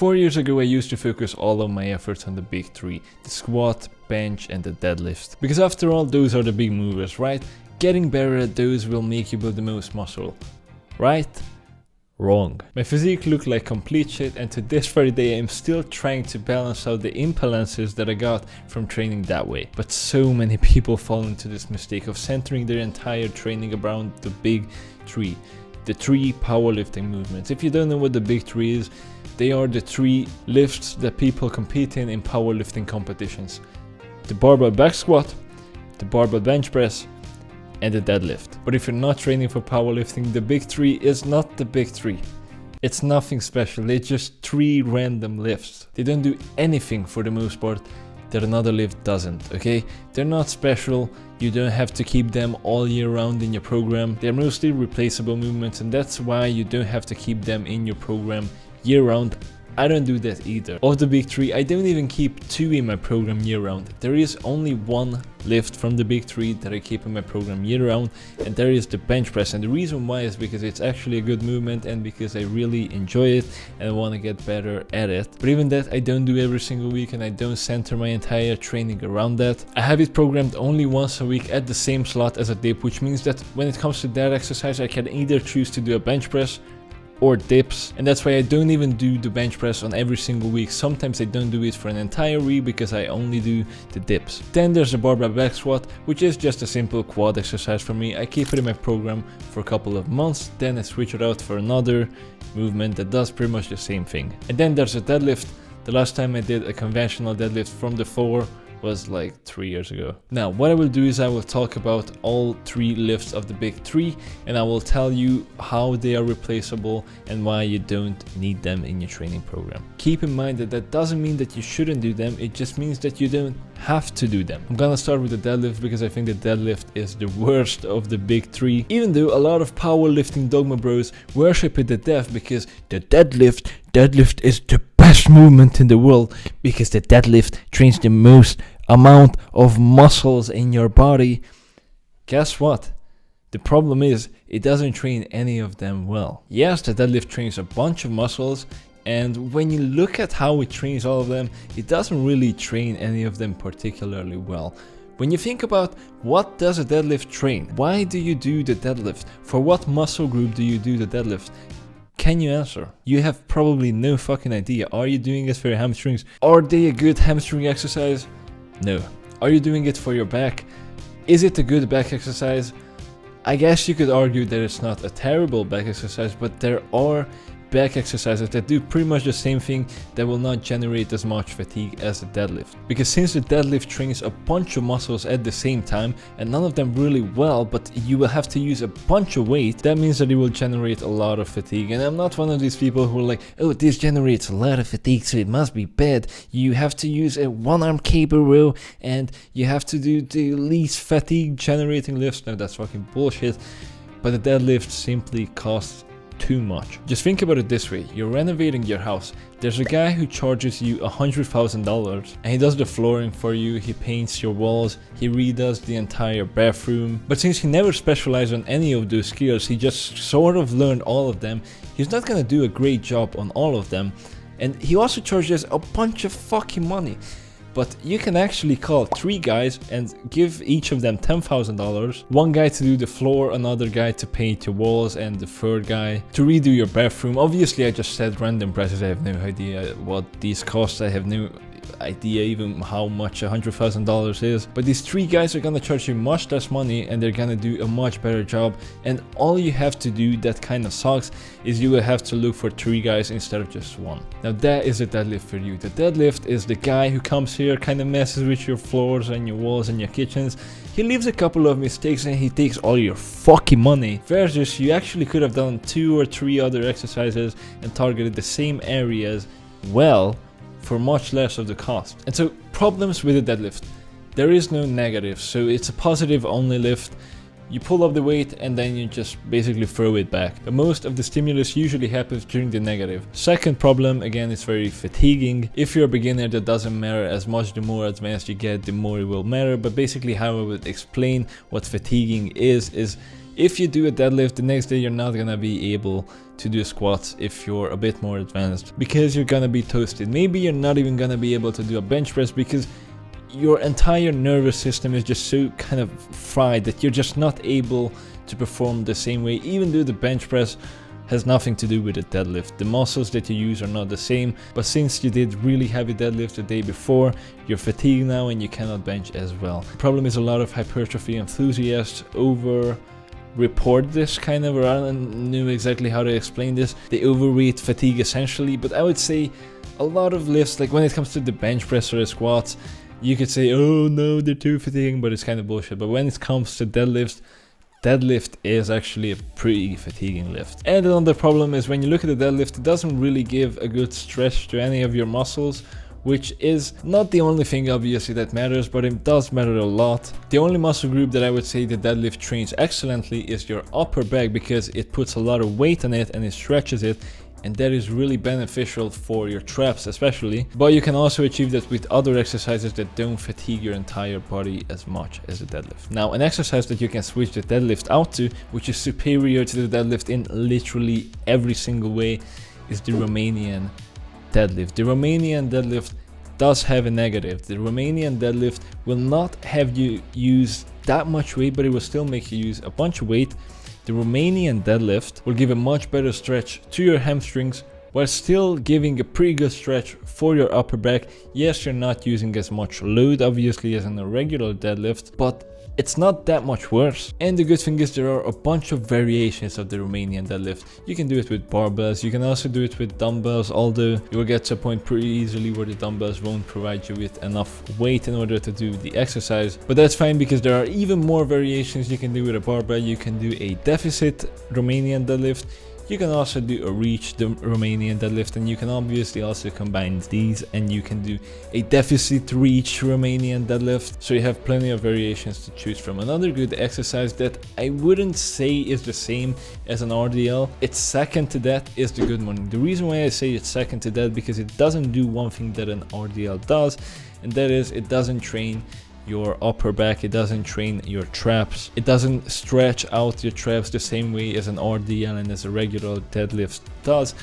4 years ago I used to focus all of my efforts on the big three, the squat, bench and the deadlift. Because after all, those are the big movers, right? Getting better at those will make you build the most muscle, right? Wrong. My physique looked like complete shit, and to this very day I'm still trying to balance out the imbalances that I got from training that way. But so many people fall into this mistake of centering their entire training around the big three. The three powerlifting movements. If you don't know what the big three is, they are the three lifts that people compete in powerlifting competitions. The barbell back squat, the barbell bench press, and the deadlift. But if you're not training for powerlifting, the big three is not the big three. It's nothing special, they're just three random lifts. They don't do anything for the most part that another lift doesn't, okay? They're not special, you don't have to keep them all year round in your program. They're mostly replaceable movements, and that's why you don't have to keep them in your program year round. I don't do that either. Of the big three, I don't even keep two in my program year round. There is only one lift from the big three that I keep in my program year round, and there is the bench press. And the reason why is because it's actually a good movement and because I really enjoy it and I want to get better at it. But even that I don't do every single week, and I don't center my entire training around that. I have it programmed only once a week at the same slot as a dip, which means that when it comes to that exercise I can either choose to do a bench press or dips, and that's why I don't even do the bench press on every single week. Sometimes I don't do it for an entire week because I only do the dips. Then there's the barbell back squat, which is just a simple quad exercise for me. I keep it in my program for a couple of months, then I switch it out for another movement that does pretty much the same thing. And then there's a deadlift. The last time I did a conventional deadlift from the floor was like 3 years ago. Now what I will do is I will talk about all three lifts of the big three, and I will tell you how they are replaceable and why you don't need them in your training program. Keep in mind that that doesn't mean that you shouldn't do them, it just means that you don't have to do them. I'm gonna start with the deadlift because I think the deadlift is the worst of the big three, even though a lot of powerlifting dogma bros worship it to death because the deadlift is the best movement in the world because the deadlift trains the most amount of muscles in your body. Guess what? The problem is it doesn't train any of them well. Yes, the deadlift trains a bunch of muscles, and when you look at how it trains all of them, it doesn't really train any of them particularly well. When you think about what does a deadlift train? Why do you do the deadlift? For what muscle group do you do the deadlift? Can you answer? You have probably no fucking idea. Are you doing it for your hamstrings? Are they a good hamstring exercise? No. Are you doing it for your back? Is it a good back exercise? I guess you could argue that it's not a terrible back exercise, but there are back exercises that do pretty much the same thing that will not generate as much fatigue as the deadlift. Because since the deadlift trains a bunch of muscles at the same time, and none of them really well, but you will have to use a bunch of weight, that means that it will generate a lot of fatigue. And I'm not one of these people who are like, oh, this generates a lot of fatigue, so it must be bad. You have to use a one-arm cable row, and you have to do the least fatigue generating lifts. No, that's fucking bullshit. But the deadlift simply costs too much. Just think about it this way, you're renovating your house, there's a guy who charges you $100,000 and he does the flooring for you, he paints your walls, he redoes the entire bathroom, but since he never specialized on any of those skills, he just sort of learned all of them, he's not gonna do a great job on all of them, and he also charges a bunch of fucking money. But you can actually call 3 guys and give each of them $10,000. One guy to do the floor, another guy to paint your walls, and the third guy to redo your bathroom. Obviously I just said random prices, I have no idea what these cost, I have no idea even how much $100,000 is, but these 3 guys are gonna charge you much less money and they're gonna do a much better job, and all you have to do that kind of sucks is you will have to look for 3 guys instead of just 1. Now that is a deadlift for you. The deadlift is the guy who comes here, kind of messes with your floors and your walls and your kitchens, he leaves a couple of mistakes and he takes all your fucking money, versus you actually could have done 2 or 3 other exercises and targeted the same areas well for much less of the cost. And so problems with the deadlift, there is no negative, so it's a positive only lift. You pull up the weight and then you just basically throw it back. But most of the stimulus usually happens during the negative. Second problem, again, it's very fatiguing. If you're a beginner, that doesn't matter as much. The more advanced you get, the more it will matter. But basically how I would explain what fatiguing is If you do a deadlift, the next day you're not gonna be able to do squats if you're a bit more advanced, because you're gonna be toasted. Maybe you're not even gonna be able to do a bench press because your entire nervous system is just so kind of fried that you're just not able to perform the same way, even though the bench press has nothing to do with the deadlift. The muscles that you use are not the same, but since you did really heavy deadlift the day before, you're fatigued now and you cannot bench as well. The problem is a lot of hypertrophy enthusiasts report this kind of, or I don't know exactly how to explain this. They overrate fatigue essentially, but I would say a lot of lifts, like when it comes to the bench press or the squats, you could say, oh no, they're too fatiguing, but it's kind of bullshit. But when it comes to deadlift is actually a pretty fatiguing lift. And another problem is when you look at the deadlift, it doesn't really give a good stretch to any of your muscles, which is not the only thing obviously that matters, but it does matter a lot. The only muscle group that I would say the deadlift trains excellently is your upper back, because it puts a lot of weight on it and it stretches it, and that is really beneficial for your traps especially. But you can also achieve that with other exercises that don't fatigue your entire body as much as the deadlift. Now, an exercise that you can switch the deadlift out to, which is superior to the deadlift in literally every single way, is the Romanian deadlift. The Romanian deadlift does have a negative. The Romanian deadlift will not have you use that much weight, but it will still make you use a bunch of weight. The Romanian deadlift will give a much better stretch to your hamstrings while still giving a pretty good stretch for your upper back. Yes, you're not using as much load obviously as in a regular deadlift, but it's not that much worse. And the good thing is there are a bunch of variations of the Romanian deadlift. You can do it with barbells, you can also do it with dumbbells, although you will get to a point pretty easily where the dumbbells won't provide you with enough weight in order to do the exercise. But that's fine, because there are even more variations you can do with a barbell. You can do a deficit Romanian deadlift, you can also do a reach the Romanian deadlift, and you can obviously also combine these and you can do a deficit reach Romanian deadlift. So you have plenty of variations to choose from. Another good exercise that I wouldn't say is the same as an RDL, it's second to that, is the good morning. The reason why I say it's second to that, because it doesn't do one thing that an RDL does, and that is it doesn't train your upper back, it doesn't train your traps, it doesn't stretch out your traps the same way as an RDL and as a regular deadlift does.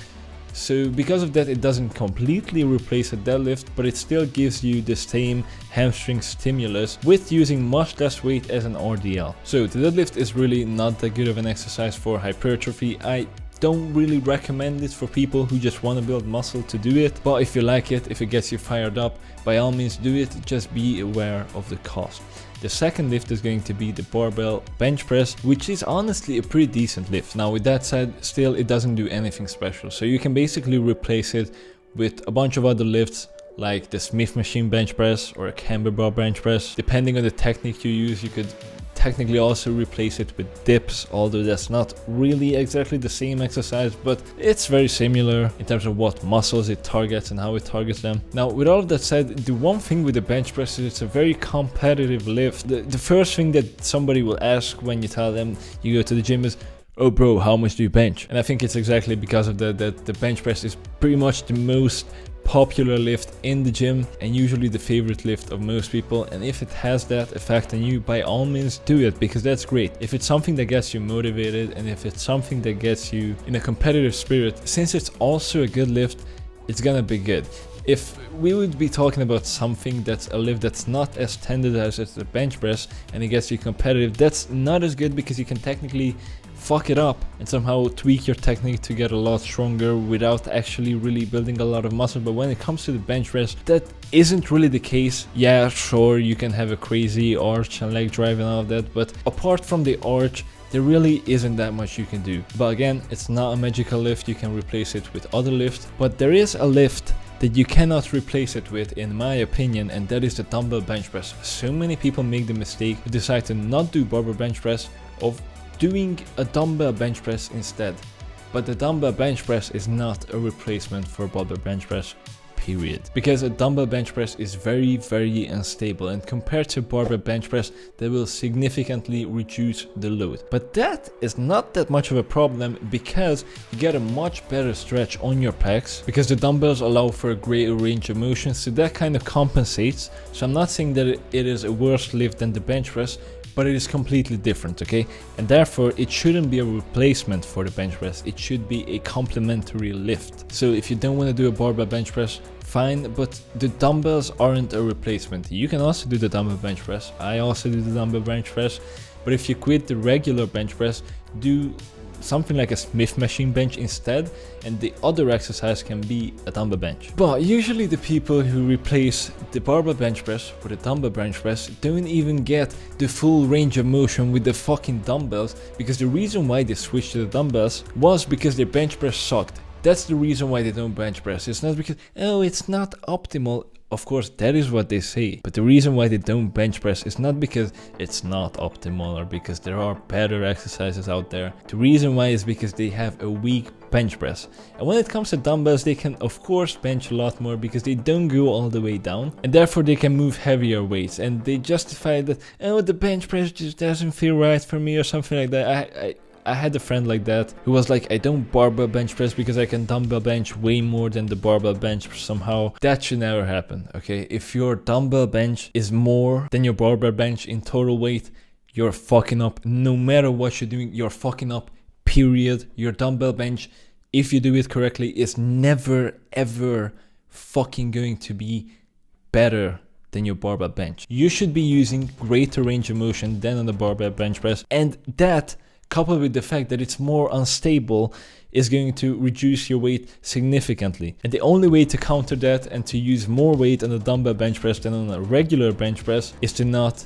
So because of that, it doesn't completely replace a deadlift, but it still gives you the same hamstring stimulus with using much less weight as an RDL. So the deadlift is really not that good of an exercise for hypertrophy. I don't really recommend it for people who just want to build muscle to do it, but if you like it, if it gets you fired up, by all means do it. Just be aware of the cost. The second lift is going to be the barbell bench press, which is honestly a pretty decent lift. Now with that said, still it doesn't do anything special, so you can basically replace it with a bunch of other lifts like the Smith machine bench press or a camber bar bench press. Depending on the technique you use, you could technically also replace it with dips, although that's not really exactly the same exercise, but it's very similar in terms of what muscles it targets and how it targets them. Now with all of that said, the one thing with the bench press is it's a very competitive lift. The first thing that somebody will ask when you tell them you go to the gym is, oh bro, how much do you bench? And I think it's exactly because of that the bench press is pretty much the most popular lift in the gym and usually the favorite lift of most people. And if it has that effect on you, by all means do it, because that's great. If it's something that gets you motivated and if it's something that gets you in a competitive spirit, since it's also a good lift, it's gonna be good. If we would be talking about something that's a lift that's not as standardized as the bench press and it gets you competitive, that's not as good, because you can technically fuck it up and somehow tweak your technique to get a lot stronger without actually really building a lot of muscle. But when it comes to the bench press, that isn't really the case. Yeah, sure, you can have a crazy arch and leg drive and all of that, but apart from the arch, there really isn't that much you can do. But again, it's not a magical lift, you can replace it with other lifts, but there is a lift that you cannot replace it with, in my opinion, and that is the dumbbell bench press. So many people make the mistake to decide to not do barbell bench press, of doing a dumbbell bench press instead. But the dumbbell bench press is not a replacement for barbell bench press, period. Because a dumbbell bench press is very, very unstable, and compared to barbell bench press, they will significantly reduce the load. But that is not that much of a problem, because you get a much better stretch on your pecs, because the dumbbells allow for a greater range of motion, so that kind of compensates. So I'm not saying that it is a worse lift than the bench press, but it is completely different, okay? And therefore it shouldn't be a replacement for the bench press, it should be a complementary lift. So if you don't want to do a barbell bench press, fine, but the dumbbells aren't a replacement. You can also do the dumbbell bench press, I also do the dumbbell bench press, but if you quit the regular bench press, do something like a Smith machine bench instead, and the other exercise can be a dumbbell bench. But usually the people who replace the barbell bench press with a dumbbell bench press don't even get the full range of motion with the fucking dumbbells, because the reason why they switched to the dumbbells was because their bench press sucked. That's the reason why they don't bench press. It's not because, oh, it's not optimal. Of course, that is what they say. But the reason why they don't bench press is not because it's not optimal or because there are better exercises out there. The reason why is because they have a weak bench press. And when it comes to dumbbells, they can of course bench a lot more because they don't go all the way down. And therefore they can move heavier weights. And they justify that, oh, the bench press just doesn't feel right for me or something like that. I had a friend like that who was like, I don't barbell bench press because I can dumbbell bench way more than the barbell bench somehow. That should never happen, okay? If your dumbbell bench is more than your barbell bench in total weight, you're fucking up. No matter what you're doing, you're fucking up, period. Your dumbbell bench, if you do it correctly, is never ever fucking going to be better than your barbell bench. You should be using greater range of motion than on the barbell bench press, and that, coupled with the fact that it's more unstable, is going to reduce your weight significantly. And the only way to counter that and to use more weight on a dumbbell bench press than on a regular bench press is to not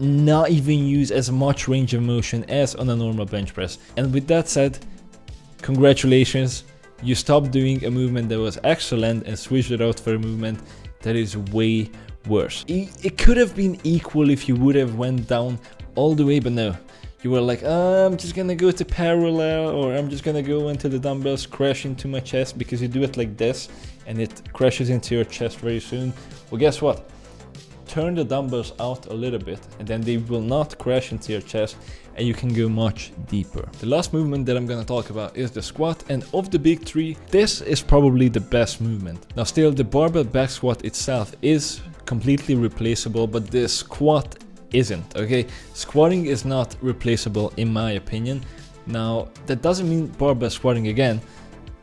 even use as much range of motion as on a normal bench press. And with that said, congratulations, you stopped doing a movement that was excellent and switched it out for a movement that is way worse. It could have been equal if you would have went down all the way, but no. You were like, I'm just gonna go to parallel, or I'm just gonna go until the dumbbells crash into my chest, because you do it like this and it crashes into your chest very soon. Well, guess what? Turn the dumbbells out a little bit and then they will not crash into your chest and you can go much deeper. The last movement that I'm gonna talk about is the squat, and of the big three, this is probably the best movement. Now still, the barbell back squat itself is completely replaceable, but the squat isn't, okay? Squatting is not replaceable in my opinion. Now that doesn't mean barbell squatting again.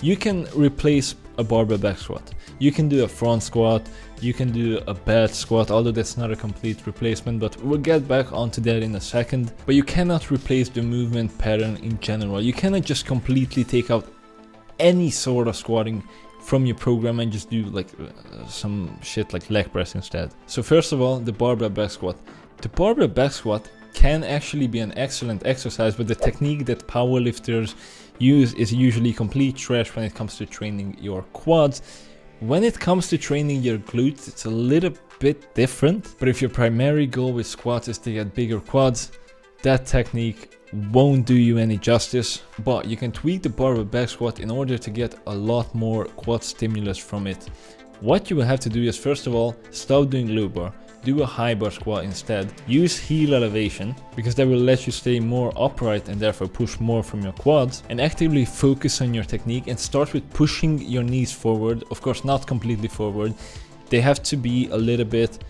You can replace a barbell back squat. You can do a front squat, you can do a belt squat, although that's not a complete replacement, but we'll get back onto that in a second. But you cannot replace the movement pattern in general. You cannot just completely take out any sort of squatting from your program and just do like some shit like leg press instead. So first of all, the barbell back squat. The barbell back squat can actually be an excellent exercise, but the technique that powerlifters use is usually complete trash when it comes to training your quads. When it comes to training your glutes, it's a little bit different, but if your primary goal with squats is to get bigger quads, that technique won't do you any justice. But you can tweak the barbell back squat in order to get a lot more quad stimulus from it. What you will have to do is, first of all, stop doing low bar. Do a high bar squat instead. Use heel elevation, because that will let you stay more upright and therefore push more from your quads. And actively focus on your technique and start with pushing your knees forward. Of course, not completely forward. They have to be a little bit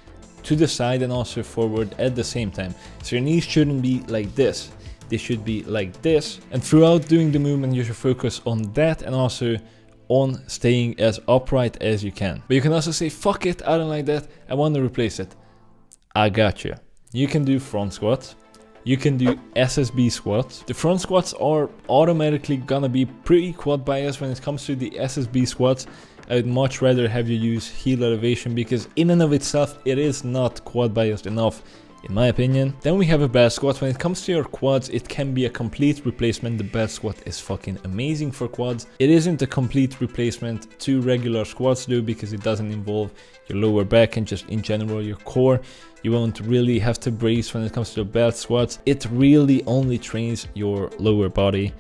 to the side and also forward at the same time. So your knees shouldn't be like this. They should be like this. And throughout doing the movement, you should focus on that and also on staying as upright as you can. But you can also say, fuck it, I don't like that, I want to replace it. I got you. You can do front squats. You can do SSB squats. The front squats are automatically gonna be pretty quad biased when it comes to the SSB squats. I would much rather have you use heel elevation, because in and of itself it is not quad biased enough, in my opinion. Then we have a belt squat. When it comes to your quads, it can be a complete replacement. The belt squat is fucking amazing for quads. It isn't a complete replacement to regular squats though, because it doesn't involve your lower back and just in general your core. You won't really have to brace when it comes to the belt squats. It really only trains your lower body,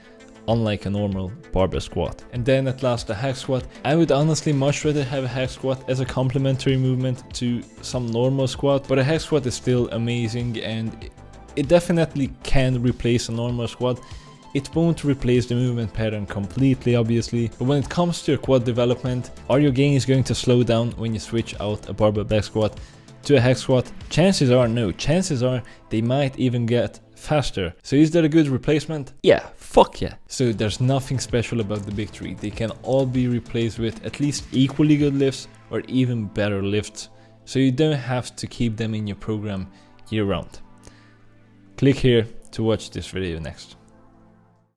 unlike a normal barbell squat. And then at last, the hack squat. I would honestly much rather have a hack squat as a complementary movement to some normal squat, but a hack squat is still amazing and it definitely can replace a normal squat. It won't replace the movement pattern completely, obviously, but when it comes to your quad development, are your gains going to slow down when you switch out a barbell back squat? to a hack squat? Chances are no. Chances are they might even get faster. So is that a good replacement? Yeah, fuck yeah. So there's nothing special about the big three. They can all be replaced with at least equally good lifts or even better lifts. So you don't have to keep them in your program year round. Click here to watch this video next.